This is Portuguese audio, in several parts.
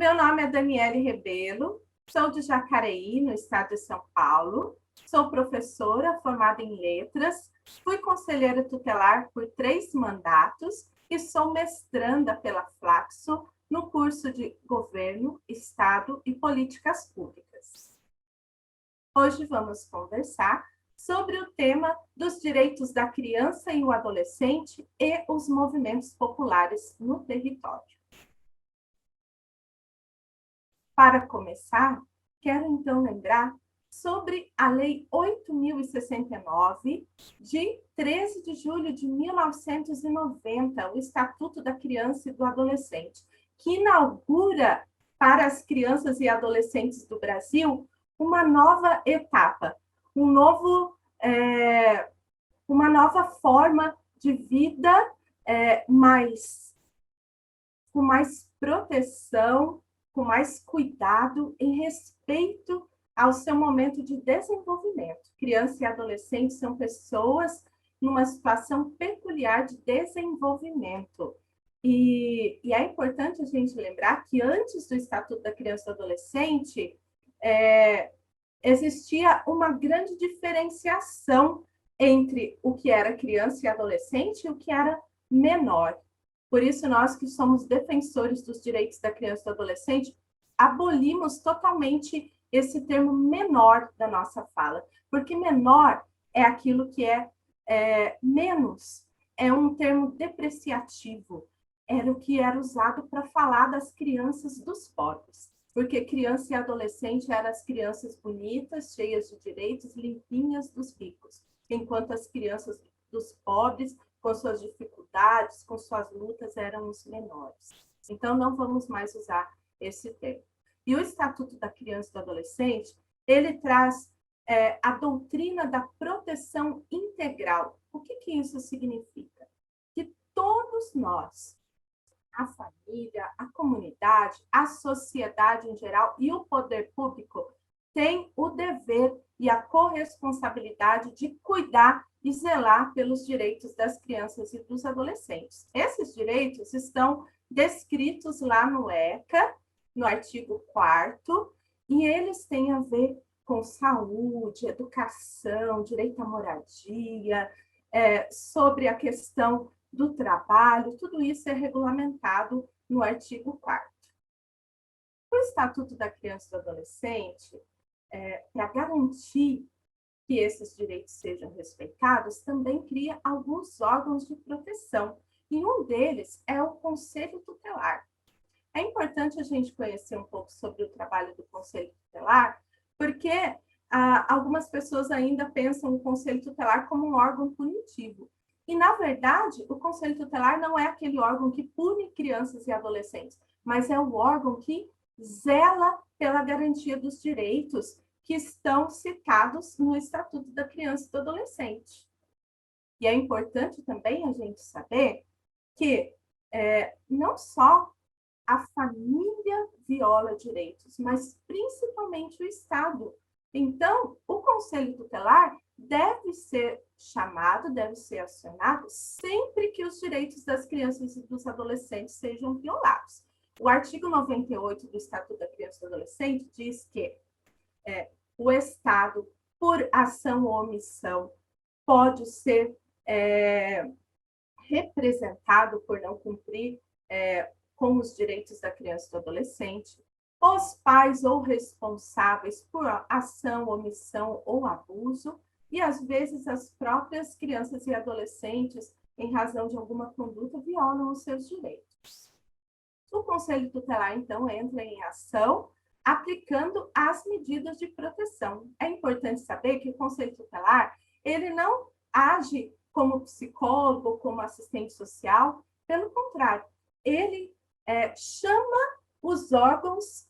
Meu nome é Daniele Rebelo, sou de Jacareí, no estado de São Paulo. Sou professora formada em letras, fui conselheira tutelar por 3 mandatos e sou mestranda pela Flaxo no curso de Governo, Estado e Políticas Públicas. Hoje vamos conversar sobre o tema dos direitos da criança e o adolescente e os movimentos populares no território. Para começar, quero então lembrar sobre a Lei 8.069, de 13 de julho de 1990, o Estatuto da Criança e do Adolescente, que inaugura para as crianças e adolescentes do Brasil uma nova etapa, uma nova forma de vida com mais proteção, com mais cuidado e respeito ao seu momento de desenvolvimento. Criança e adolescente são pessoas numa situação peculiar de desenvolvimento. E é importante a gente lembrar que antes do Estatuto da Criança e do Adolescente, existia uma grande diferenciação entre o que era criança e adolescente e o que era menor. Por isso, nós que somos defensores dos direitos da criança e do adolescente, abolimos totalmente esse termo menor da nossa fala, porque menor é aquilo que é menos, é um termo depreciativo, era o que era usado para falar das crianças dos pobres, porque criança e adolescente eram as crianças bonitas, cheias de direitos, limpinhas dos ricos, enquanto as crianças dos pobres, com suas dificuldades, com suas lutas, eram os menores. Então, não vamos mais usar esse termo. E o Estatuto da Criança e do Adolescente, ele traz a doutrina da proteção integral. O que isso significa? Que todos nós, a família, a comunidade, a sociedade em geral e o poder público têm o dever e a corresponsabilidade de cuidar e zelar pelos direitos das crianças e dos adolescentes. Esses direitos estão descritos lá no ECA, no artigo 4º, e eles têm a ver com saúde, educação, direito à moradia, sobre a questão do trabalho, tudo isso é regulamentado no artigo 4º. O Estatuto da Criança e do Adolescente, para garantir que esses direitos sejam respeitados, também cria alguns órgãos de proteção, e um deles é o Conselho Tutelar. É importante a gente conhecer um pouco sobre o trabalho do Conselho Tutelar, porque algumas pessoas ainda pensam o Conselho Tutelar como um órgão punitivo. E, na verdade, o Conselho Tutelar não é aquele órgão que pune crianças e adolescentes, mas é o órgão que zela pela garantia dos direitos que estão citados no Estatuto da Criança e do Adolescente. E é importante também a gente saber que não só a família viola direitos, mas principalmente o Estado. Então, o Conselho Tutelar deve ser chamado, deve ser acionado sempre que os direitos das crianças e dos adolescentes sejam violados. O artigo 98 do Estatuto da Criança e do Adolescente diz que o Estado, por ação ou omissão, pode ser representado por não cumprir com os direitos da criança e do adolescente, os pais ou responsáveis por ação, omissão ou abuso, e às vezes as próprias crianças e adolescentes, em razão de alguma conduta, violam os seus direitos. O Conselho Tutelar, então, entra em ação aplicando as medidas de proteção. É importante saber que o Conselho Tutelar, ele não age como psicólogo, como assistente social, pelo contrário, ele chama os órgãos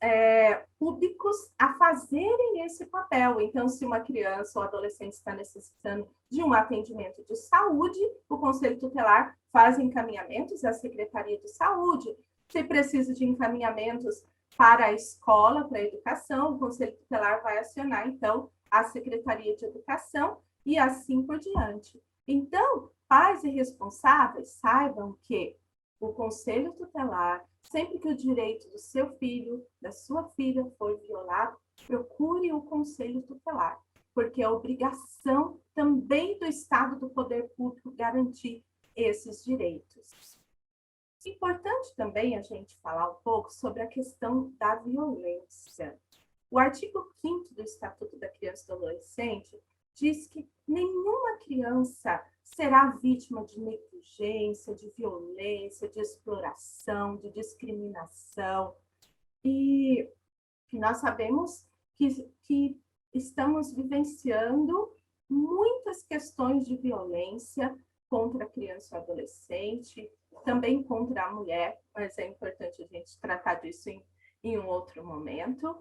públicos a fazerem esse papel. Então, se uma criança ou adolescente está necessitando de um atendimento de saúde, o Conselho Tutelar faz encaminhamentos à Secretaria de Saúde. Se precisa de encaminhamentos para a escola, para a educação, o Conselho Tutelar vai acionar, então, a Secretaria de Educação e assim por diante. Então, pais e responsáveis saibam que o conselho tutelar, sempre que o direito do seu filho, da sua filha for violado, procure o conselho tutelar, porque é obrigação também do Estado, do poder público, garantir esses direitos. Importante também a gente falar um pouco sobre a questão da violência. O artigo 5º do Estatuto da Criança e do Adolescente diz que nenhuma criança será vítima de negligência, de violência, de exploração, de discriminação. E nós sabemos que estamos vivenciando muitas questões de violência contra a criança e o adolescente, também contra a mulher, mas é importante a gente tratar disso em um outro momento.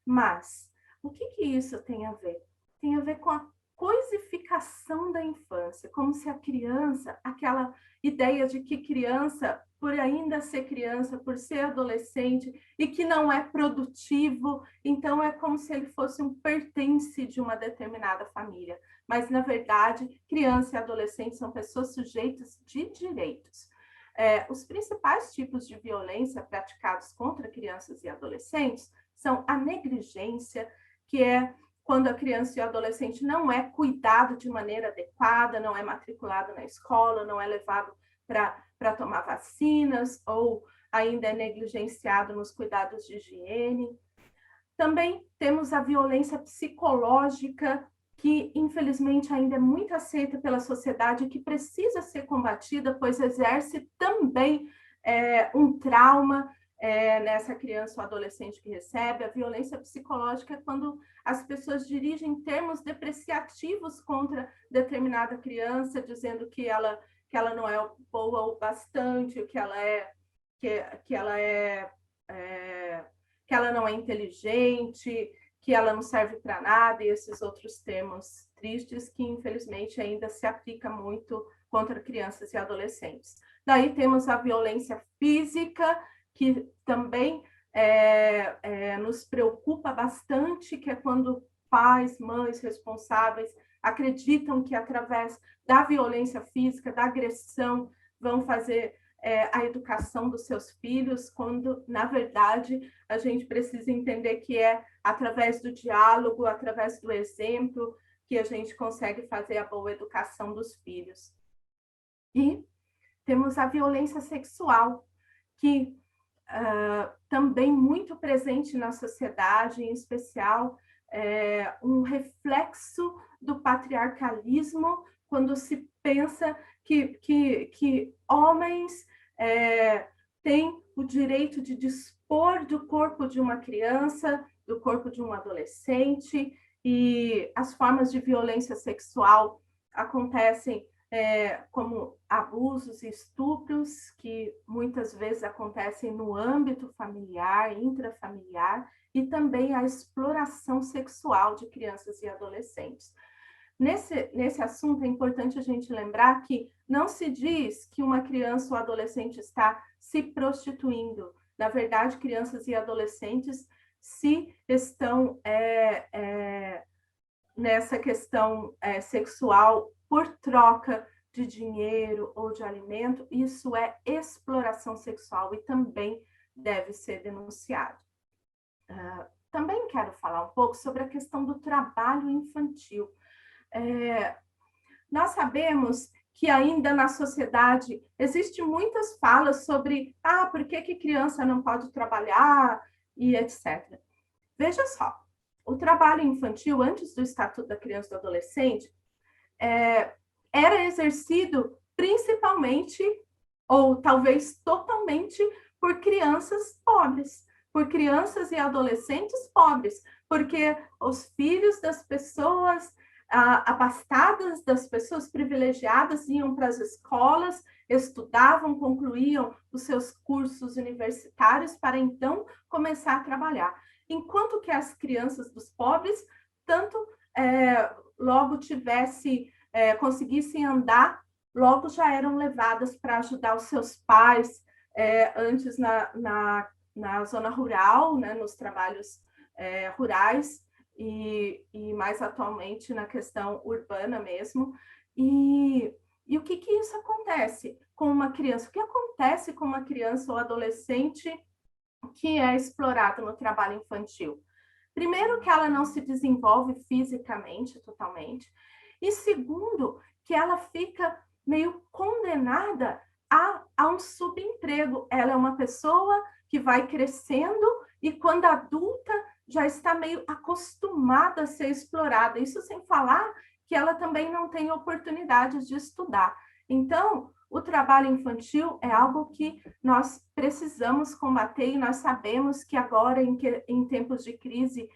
Mas o que isso tem a ver? Tem a ver com a coisificação da infância, como se a criança, aquela ideia de que criança, por ainda ser criança, por ser adolescente, e que não é produtivo, então é como se ele fosse um pertence de uma determinada família. Mas, na verdade, criança e adolescente são pessoas sujeitas de direitos. Os principais tipos de violência praticados contra crianças e adolescentes são a negligência, que é quando a criança e o adolescente não é cuidado de maneira adequada, não é matriculado na escola, não é levado para tomar vacinas, ou ainda é negligenciado nos cuidados de higiene. Também temos a violência psicológica, que infelizmente ainda é muito aceita pela sociedade e que precisa ser combatida, pois exerce também um trauma nessa criança ou adolescente que recebe. A violência psicológica é quando as pessoas dirigem termos depreciativos contra determinada criança, dizendo que ela não é boa o bastante, que ela não é inteligente, que ela não serve para nada, e esses outros termos tristes que, infelizmente, ainda se aplica muito contra crianças e adolescentes. Daí temos a violência física, que também nos preocupa bastante, que é quando pais, mães responsáveis acreditam que, através da violência física, da agressão, vão fazer a educação dos seus filhos, quando, na verdade, a gente precisa entender que é através do diálogo, através do exemplo, que a gente consegue fazer a boa educação dos filhos. E temos a violência sexual, que também muito presente na sociedade, em especial um reflexo do patriarcalismo, quando se pensa que homens têm o direito de dispor do corpo de uma criança, do corpo de um adolescente, e as formas de violência sexual acontecem como abusos e estupros, que muitas vezes acontecem no âmbito familiar, intrafamiliar, e também a exploração sexual de crianças e adolescentes. Nesse assunto, é importante a gente lembrar que não se diz que uma criança ou adolescente está se prostituindo. Na verdade, crianças e adolescentes, se estão nessa questão sexual por troca de dinheiro ou de alimento, isso é exploração sexual e também deve ser denunciado. Também quero falar um pouco sobre a questão do trabalho infantil. Nós sabemos que ainda na sociedade existem muitas falas sobre por que criança não pode trabalhar e etc. Veja só, o trabalho infantil, antes do Estatuto da Criança e do Adolescente, era exercido principalmente, ou talvez totalmente, por crianças pobres, por crianças e adolescentes pobres, porque os filhos das pessoas abastadas, das pessoas privilegiadas, iam para as escolas, estudavam, concluíam os seus cursos universitários para então começar a trabalhar. Enquanto que as crianças dos pobres, tanto logo conseguissem andar, logo já eram levadas para ajudar os seus pais, antes na zona rural, né, nos trabalhos rurais, e mais atualmente na questão urbana mesmo. E E o que isso acontece com uma criança? O que acontece com uma criança ou adolescente que é explorado no trabalho infantil? Primeiro, que ela não se desenvolve fisicamente totalmente, e segundo, que ela fica meio condenada a um subemprego. Ela é uma pessoa que vai crescendo e, quando adulta, já está meio acostumada a ser explorada. Isso sem falar que ela também não tem oportunidades de estudar. Então, o trabalho infantil é algo que nós precisamos combater, e nós sabemos que agora, em tempos de crise,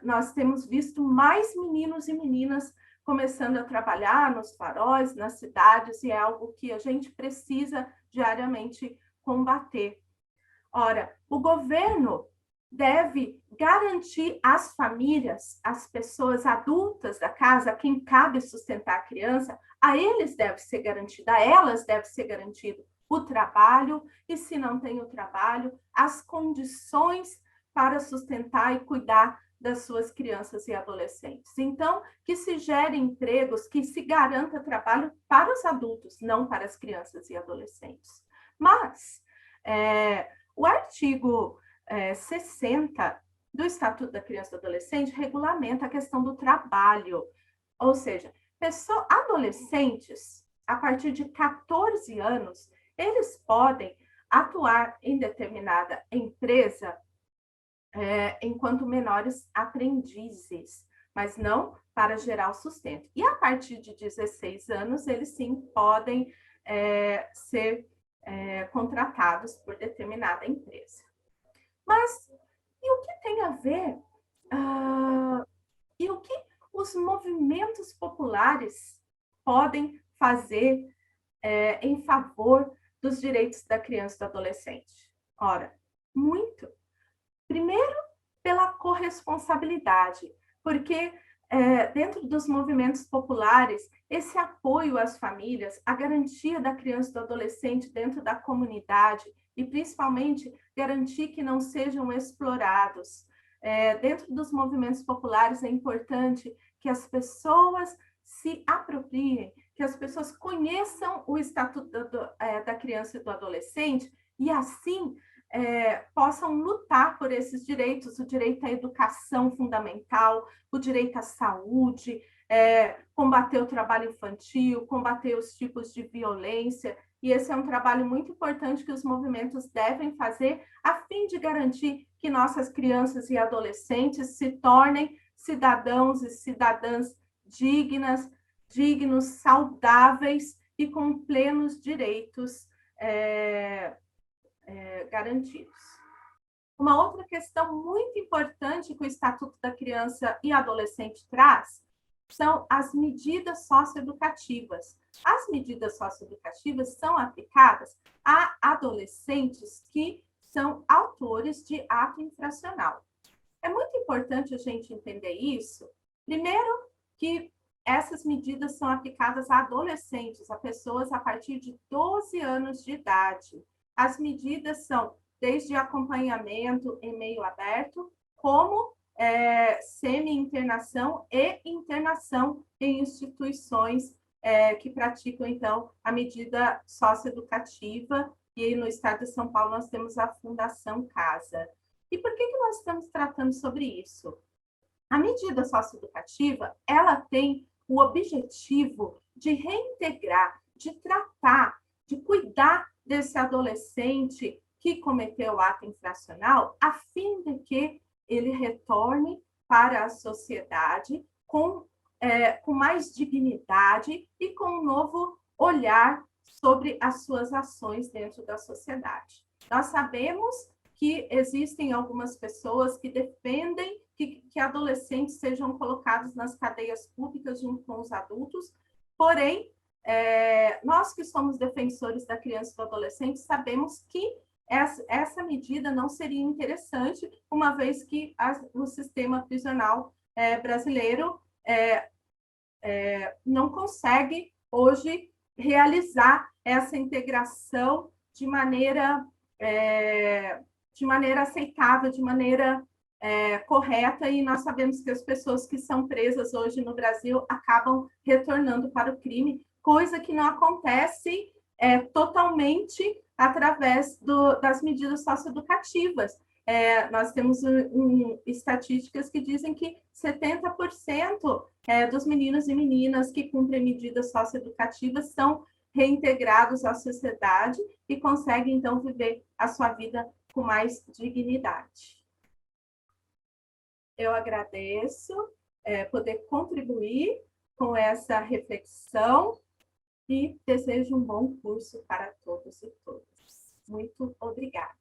nós temos visto mais meninos e meninas começando a trabalhar nos faróis, nas cidades, e é algo que a gente precisa diariamente combater. Ora, o governo deve garantir às famílias, às pessoas adultas da casa, a quem cabe sustentar a criança, a eles deve ser garantido, a elas deve ser garantido o trabalho, e se não tem o trabalho, as condições para sustentar e cuidar das suas crianças e adolescentes. Então, que se gerem empregos, que se garanta trabalho para os adultos, não para as crianças e adolescentes. Mas, o artigo 60 do Estatuto da Criança e do Adolescente regulamenta a questão do trabalho, ou seja, adolescentes, a partir de 14 anos, eles podem atuar em determinada empresa enquanto menores aprendizes, mas não para gerar o sustento. E a partir de 16 anos, eles sim podem ser contratados por determinada empresa. Mas e o que tem a ver? E o que os movimentos populares podem fazer em favor dos direitos da criança e do adolescente? Ora, muito. Primeiro, pela corresponsabilidade, porque dentro dos movimentos populares, esse apoio às famílias, a garantia da criança e do adolescente dentro da comunidade, e principalmente garantir que não sejam explorados. Dentro dos movimentos populares é importante que as pessoas se apropriem, que as pessoas conheçam o Estatuto da Criança e do Adolescente, e assim possam lutar por esses direitos, o direito à educação fundamental, o direito à saúde, combater o trabalho infantil, combater os tipos de violência. E esse é um trabalho muito importante que os movimentos devem fazer a fim de garantir que nossas crianças e adolescentes se tornem cidadãos e cidadãs dignos, saudáveis e com plenos direitos garantidos. Uma outra questão muito importante que o Estatuto da Criança e Adolescente traz são as medidas socioeducativas. As medidas socioeducativas são aplicadas a adolescentes que são autores de ato infracional. É muito importante a gente entender isso. Primeiro, que essas medidas são aplicadas a adolescentes, a pessoas a partir de 12 anos de idade. As medidas são desde acompanhamento em meio aberto, como semi-internação e internação em instituições que praticam, então, a medida socioeducativa. E aí, no estado de São Paulo, nós temos a Fundação Casa. E por que nós estamos tratando sobre isso? A medida socioeducativa, ela tem o objetivo de reintegrar, de tratar, de cuidar desse adolescente que cometeu ato infracional, a fim de que ele retorne para a sociedade com mais dignidade e com um novo olhar sobre as suas ações dentro da sociedade. Nós sabemos que existem algumas pessoas que defendem que adolescentes sejam colocados nas cadeias públicas junto com os adultos, porém, nós que somos defensores da criança e do adolescente sabemos que essa medida não seria interessante, uma vez que o sistema prisional brasileiro não consegue hoje realizar essa integração de maneira aceitável, de maneira correta, e nós sabemos que as pessoas que são presas hoje no Brasil acabam retornando para o crime, coisa que não acontece totalmente através das medidas socioeducativas. Nós temos estatísticas que dizem que 70% dos meninos e meninas que cumprem medidas socioeducativas são reintegrados à sociedade e conseguem, então, viver a sua vida com mais dignidade. Eu agradeço poder contribuir com essa reflexão e desejo um bom curso para todos e todas. Muito obrigada.